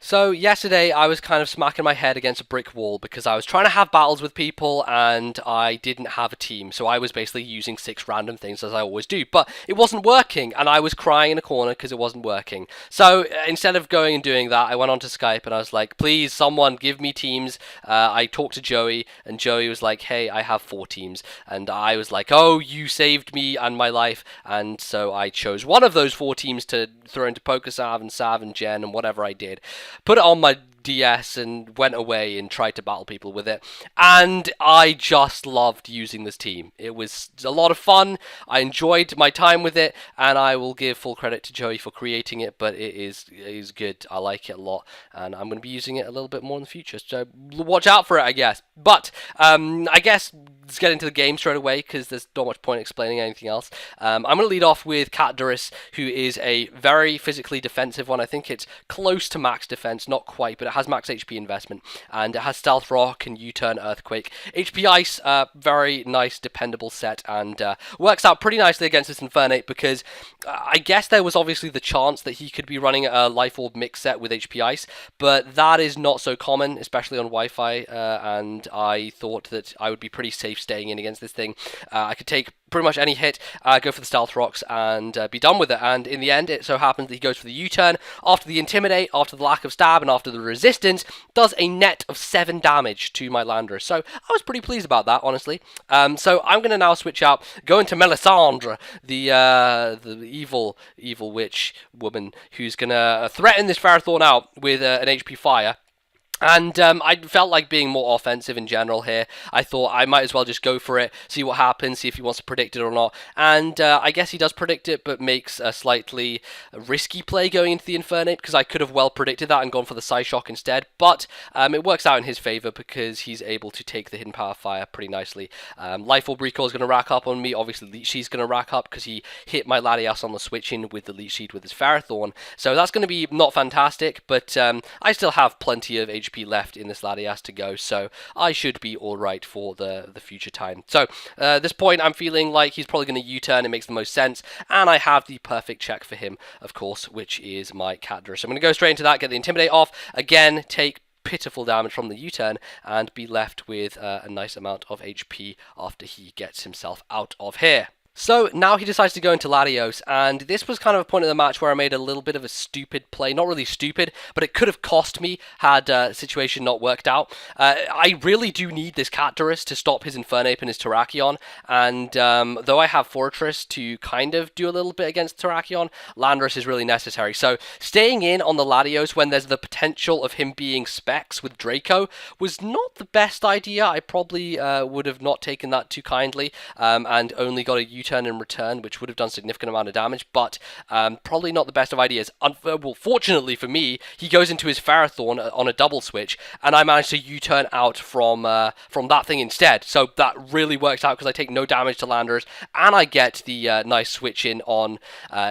So yesterday I was kind of smacking my head against a brick wall because I was trying to have battles with people and I didn't have a team. So I was basically using 6 random things as I always do, but it wasn't working and I was crying in a corner because it wasn't working. So instead of going and doing that, I went onto Skype and I was like, please someone give me teams. I talked to Joey and Joey was like, hey, I have 4 teams. And I was like, oh, you saved me and my life. And so I chose one of those 4 teams to throw into PokeSav and Sav and Jen and whatever I did. Put it on my DS and went away and tried to battle people with it. And I just loved using this team. It was a lot of fun. I enjoyed my time with it, and I will give full credit to Joey for creating it, but it is good. I like it a lot, and I'm going to be using it a little bit more in the future. So watch out for it, I guess. But I guess let's get into the game straight away because there's not much point explaining anything else. I'm going to lead off with Catdoris, who is a very physically defensive one. I think it's close to max defense, not quite, but it has max HP investment, and it has Stealth Rock and U-Turn Earthquake. HP Ice, very nice, dependable set, and works out pretty nicely against this Infernape because I guess there was obviously the chance that he could be running a Life Orb mix set with HP Ice, but that is not so common, especially on Wi-Fi, and I thought that I would be pretty safe staying in against this thing. I could take pretty much any hit, go for the Stealth Rocks, and be done with it. And in the end, it so happens that he goes for the U-turn. After the Intimidate, after the lack of stab, and after the Resistance, does a net of 7 damage to my Landorus. So I was pretty pleased about that, honestly. So I'm going to now switch out, go into Melisandre, the evil witch woman, who's going to threaten this Ferrothorn out with an HP Fire. And I felt like being more offensive in general here. I thought I might as well just go for it, see what happens, see if he wants to predict it or not. And I guess he does predict it, but makes a slightly risky play going into the Infernape, because I could have well predicted that and gone for the Psyshock instead. But it works out in his favour because he's able to take the Hidden Power Fire pretty nicely. Life Orb Recall is going to rack up on me. Obviously, Leech Seed's going to rack up because he hit my Latias on the switch-in with the Leech Seed with his Ferrothorn. So that's going to be not fantastic, but I still have plenty of HP left in this Latias to go, so I should be alright for the future time. So at this point I'm feeling like he's probably going to U-turn. It makes the most sense, and I have the perfect check for him, of course, which is my Catdoris. So I'm going to go straight into that, get the Intimidate off, again take pitiful damage from the U-turn, and be left with a nice amount of HP after he gets himself out of here. So now he decides to go into Latios, and this was kind of a point in the match where I made a little bit of a stupid play. Not really stupid, but it could have cost me had the situation not worked out. I really do need this Catdoris to stop his Infernape and his Terrakion, and though I have Fortress to kind of do a little bit against Terrakion, Landorus is really necessary. So staying in on the Latios when there's the potential of him being Specs with Draco was not the best idea. I probably would have not taken that too kindly, and only got a U-turn in return, which would have done a significant amount of damage, but probably not the best of ideas. Well, fortunately for me, he goes into his Ferrothorn on a double switch, and I managed to U-turn out from that thing instead. So that really works out because I take no damage to Landorus, and I get the nice switch in on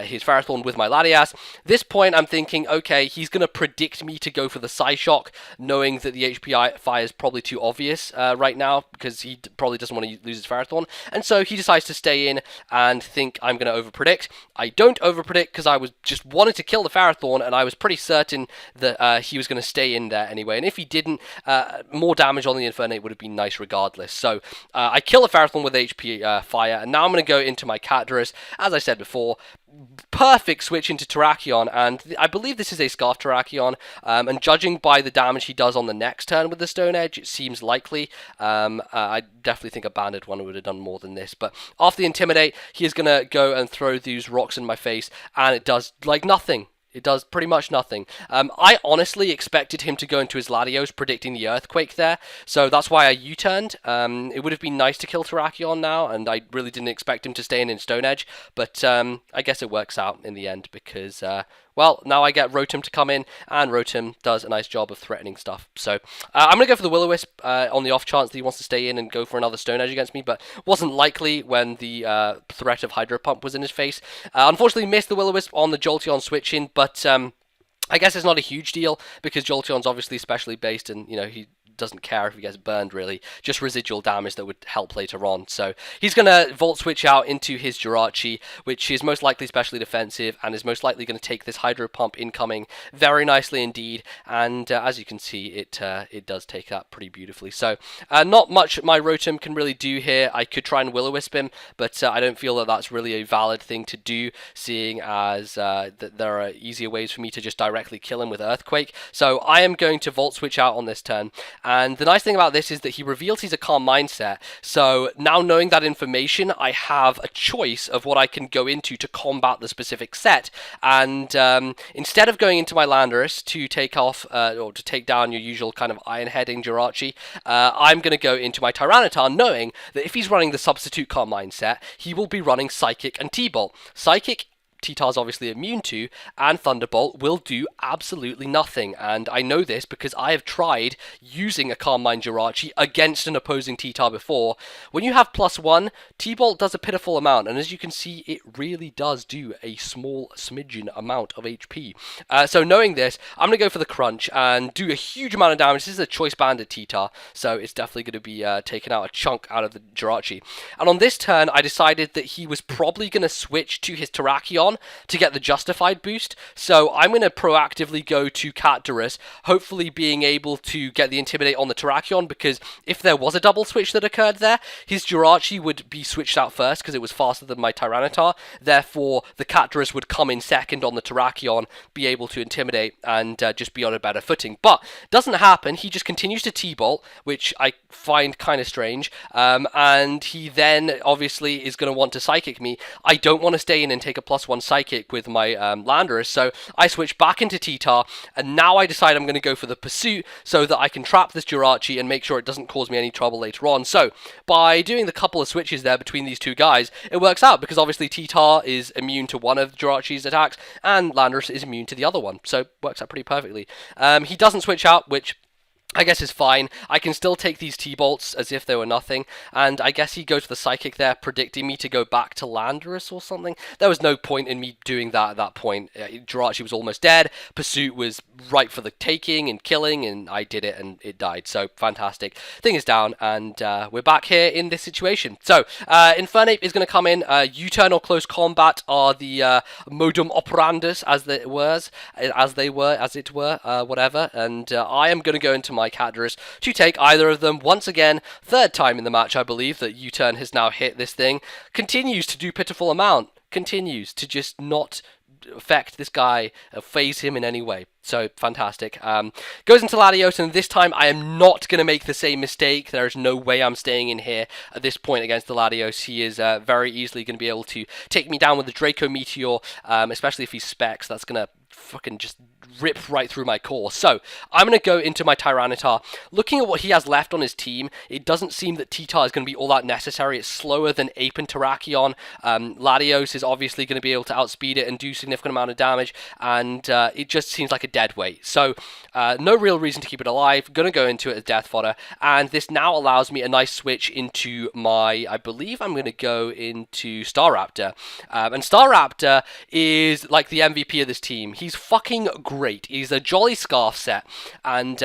his Ferrothorn with my Latias. This point, I'm thinking, okay, he's going to predict me to go for the Psyshock, knowing that the HP fire is probably too obvious right now, because he probably doesn't want to lose his Ferrothorn, and so he decides to stay in and think I'm going to overpredict. I don't overpredict because I was just wanted to kill the Ferrothorn, and I was pretty certain that he was going to stay in there anyway. And if he didn't, more damage on the Infernape would have been nice regardless. So I kill the Ferrothorn with HP Fire, and now I'm going to go into my Catdoris. As I said before, perfect switch into Terrakion, and I believe this is a Scarf Terrakion, and judging by the damage he does on the next turn with the Stone Edge, it seems likely. I definitely think a Banded one would have done more than this, but after the Intimidate, he is going to go and throw these rocks in my face, and it does, like, nothing. It does pretty much nothing. I honestly expected him to go into his Latios, predicting the Earthquake there, so that's why I U-turned. It would have been nice to kill Terrakion now, and I really didn't expect him to stay in Stone Edge, but I guess it works out in the end because, well, now I get Rotom to come in, and Rotom does a nice job of threatening stuff. So I'm going to go for the Will-O-Wisp on the off chance that he wants to stay in and go for another Stone Edge against me, but wasn't likely when the threat of Hydro Pump was in his face. Unfortunately missed the Will-O-Wisp on the Jolteon switch-in, but I guess it's not a huge deal because Jolteon's obviously specially based, and you know he doesn't care if he gets burned, really. Just residual damage that would help later on. So he's going to Volt Switch out into his Jirachi, which is most likely specially defensive, and is most likely going to take this Hydro Pump incoming very nicely indeed. And as you can see, it does take that pretty beautifully. So not much my Rotom can really do here. I could try and Will-O-Wisp him, but I don't feel that that's really a valid thing to do, seeing as that there are easier ways for me to just directly kill him with Earthquake. So I am going to Volt Switch out on this turn, and the nice thing about this is that he reveals he's a Calm Mindset, so now knowing that information, I have a choice of what I can go into to combat the specific set, and instead of going into my Landorus to take off, or to take down your usual kind of iron-heading Jirachi, I'm going to go into my Tyranitar, knowing that if he's running the substitute Calm Mindset, he will be running Psychic and T-Bolt. Psychic, T-Tar's obviously immune to, and Thunderbolt will do absolutely nothing, and I know this because I have tried using a Calm Mind Jirachi against an opposing T-Tar before. When you have +1, T-Bolt does a pitiful amount, and as you can see, it really does do a small smidgen amount of HP. So knowing this, I'm going to go for the Crunch and do a huge amount of damage. This is a Choice Banded T-Tar, so it's definitely going to be taking out a chunk out of the Jirachi. And on this turn, I decided that he was probably going to switch to his Terrakion to get the Justified boost, so I'm going to proactively go to Cacturus, hopefully being able to get the Intimidate on the Terrakion, because if there was a double switch that occurred there, his Jirachi would be switched out first because it was faster than my Tyranitar, therefore the Cacturus would come in second on the Terrakion, be able to Intimidate, and just be on a better footing. But doesn't happen, he just continues to T-Bolt, which I find kind of strange, and he then obviously is going to want to Psychic me. I don't want to stay in and take a +1 Psychic with my Landorus, so I switch back into T-Tar, and now I decide I'm going to go for the Pursuit so that I can trap this Jirachi and make sure it doesn't cause me any trouble later on. So by doing the couple of switches there between these two guys, it works out because obviously T-Tar is immune to one of Jirachi's attacks and Landorus is immune to the other one, so it works out pretty perfectly. He doesn't switch out, which I guess is fine. I can still take these T-Bolts as if they were nothing, and I guess he goes for the Psychic there, predicting me to go back to Landorus or something. There was no point in me doing that at that point. Jirachi was almost dead, Pursuit was right for the taking and killing, and I did it and it died, so fantastic. Thing is down, and we're back here in this situation. So, Infernape is going to come in. U-turn or close combat are the modum operandus, as it were, whatever, and I am going to go into my Cacturus to take either of them. Once again, third time in the match, I believe, that U-turn has now hit this thing. Continues to do pitiful amount. Continues to just not affect this guy, phase him in any way. So, fantastic. Goes into Latios, and this time I am not going to make the same mistake. There is no way I'm staying in here at this point against the Latios. He is very easily going to be able to take me down with the Draco Meteor, especially if he's Specs. That's going to fucking just rip right through my core. So, I'm going to go into my Tyranitar. Looking at what he has left on his team, it doesn't seem that T-Tar is going to be all that necessary. It's slower than Ape and Terrakion. Latios is obviously going to be able to outspeed it and do a significant amount of damage, and it just seems like a dead weight. So, no real reason to keep it alive. Going to go into it as Death Fodder, and this now allows me a nice switch into my, I believe I'm going to go into Staraptor. And Staraptor is like the MVP of this team. He's fucking great. He's a Jolly Scarf set, and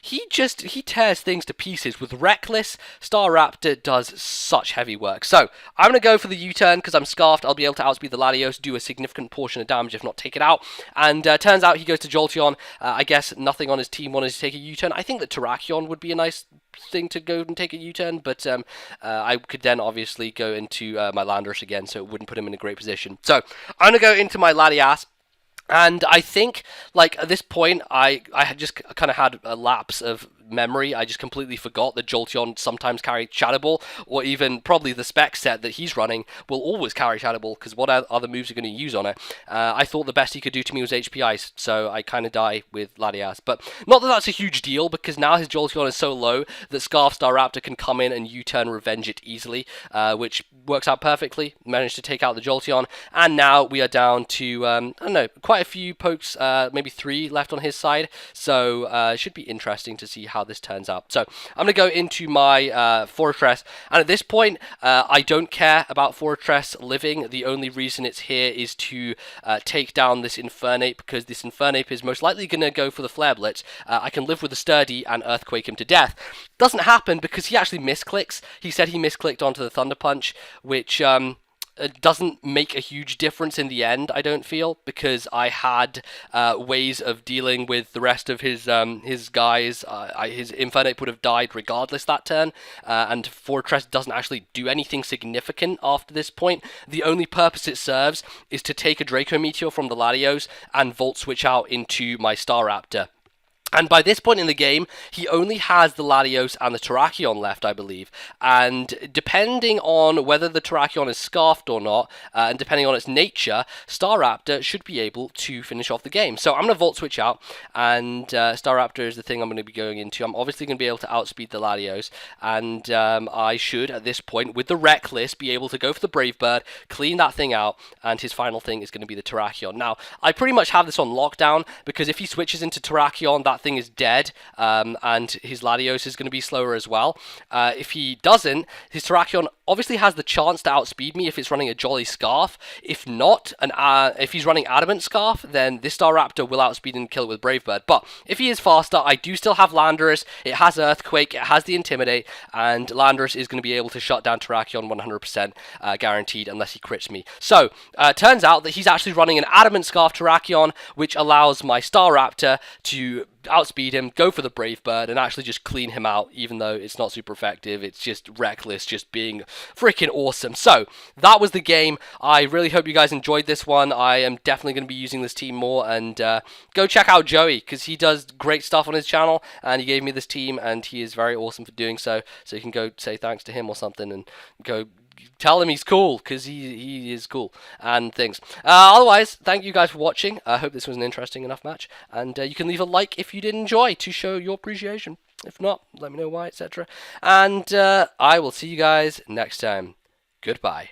he tears things to pieces. With Reckless, Staraptor does such heavy work. So, I'm going to go for the U-turn because I'm Scarfed. I'll be able to outspeed the Latios, do a significant portion of damage, if not take it out. And turns out he goes to Jolteon. I guess nothing on his team wanted to take a U-turn. I think that Terrakion would be a nice thing to go and take a U-turn, but I could then obviously go into my Landorus again, so it wouldn't put him in a great position. So, I'm going to go into my Latias. And I think, like, at this point, I had just kind of had a lapse of memory. I just completely forgot that Jolteon sometimes carried Shadow Ball, or even probably the spec set that he's running will always carry Shadow Ball, because what other moves are going to use on it? I thought the best he could do to me was HP Ice, so I kind of die with Latias. But not that that's a huge deal, because now his Jolteon is so low that Scarf Staraptor can come in and U-turn revenge it easily, which works out perfectly. Managed to take out the Jolteon, and now we are down to, I don't know, quite a few pokes, maybe 3 left on his side, so it should be interesting to see how how this turns out. So I'm going to go into my fortress, and at this point, I don't care about fortress living. The only reason it's here is to take down this Infernape, because this Infernape is most likely going to go for the Flare Blitz. I can live with the Sturdy and Earthquake him to death. Doesn't happen because he actually misclicks. He said he misclicked onto the Thunder Punch, which it doesn't make a huge difference in the end, I don't feel, because I had ways of dealing with the rest of his guys. His Infernape would have died regardless that turn, and Fortress doesn't actually do anything significant after this point. The only purpose it serves is to take a Draco Meteor from the Latios and Volt Switch out into my Staraptor. And by this point in the game, he only has the Latios and the Terrakion left, I believe. And depending on whether the Terrakion is scarfed or not, and depending on its nature, Staraptor should be able to finish off the game. So I'm going to Volt Switch out, and Staraptor is the thing I'm going to be going into. I'm obviously going to be able to outspeed the Latios, and I should, at this point, with the Reckless, be able to go for the Brave Bird, clean that thing out, and his final thing is going to be the Terrakion. Now, I pretty much have this on lockdown, because if he switches into Terrakion, that thing is dead, and his Latios is going to be slower as well. If he doesn't, his Terrakion obviously has the chance to outspeed me if it's running a Jolly Scarf. If not, if he's running Adamant Scarf, then this Staraptor will outspeed and kill it with Brave Bird. But if he is faster, I do still have Landorus. It has Earthquake, it has the Intimidate, and Landorus is going to be able to shut down Terrakion 100% guaranteed unless he crits me. So, turns out that he's actually running an Adamant Scarf Terrakion, which allows my Staraptor to outspeed him, go for the Brave Bird, and actually just clean him out, even though it's not super effective. It's just Reckless, just being freaking awesome. So, that was the game. I really hope you guys enjoyed this one. I am definitely going to be using this team more, and go check out Joey, because he does great stuff on his channel, and he gave me this team, and he is very awesome for doing so. So you can go say thanks to him or something, and go tell him he's cool, because he is cool, and things. Otherwise, thank you guys for watching. I hope this was an interesting enough match, and you can leave a like if you did enjoy, to show your appreciation. If not, let me know why, etc. And I will see you guys next time. Goodbye.